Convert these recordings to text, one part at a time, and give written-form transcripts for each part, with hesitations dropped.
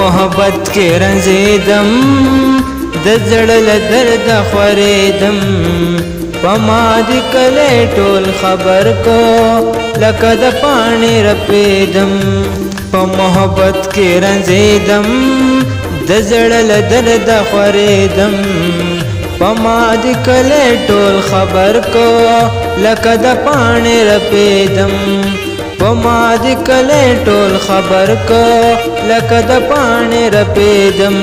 محبت کې رنځېدم د زړه له درده خورېدم په ما دې کلی ټول خبر کو لکه د پاڼې رپېدم په محبت کې رنځېدم د زړه له درده خورېدم په ما دې کلی ټول خبر کو لکه د پاڼې رپېدم په ما دې کلی ټول خبر کو لکه د پاڼې رپېدم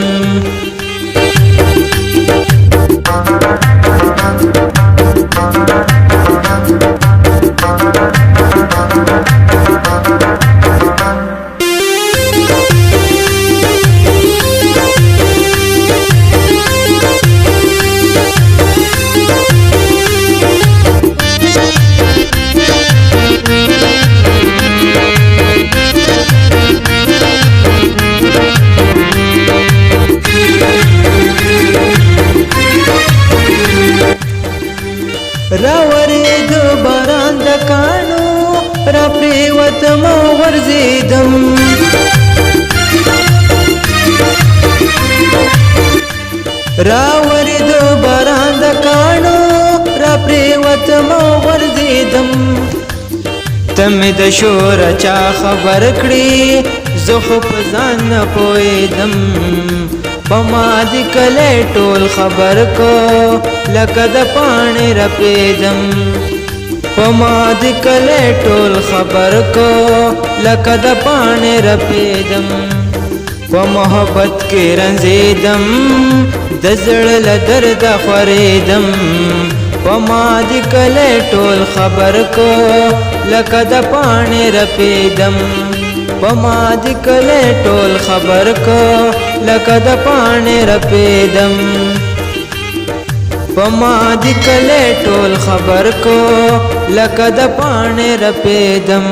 راورید باران د کاڼو را پریوتم او غورځېدم راورید باران د کاڼو را پریوتم او غورځېدم ته مې د شور چا خبر کړي زه خو په ځان نه پوهېدم په ما دې کلی ټول خبر کو لکه د پاڼې رپېدم په ما دې کلی ټول خبر کو لکه د پاڼې رپېدم په محبت کې رنځېدم د زړه له درده خورېدم په ما دې کلی ټول خبر کو لکه د پاڼې رپېدم په ما دې کلی ټول خبر کو لکه د پاڼې رپېدم په ما دې کلی ټول خبر کو لکه د پاڼې رپېدم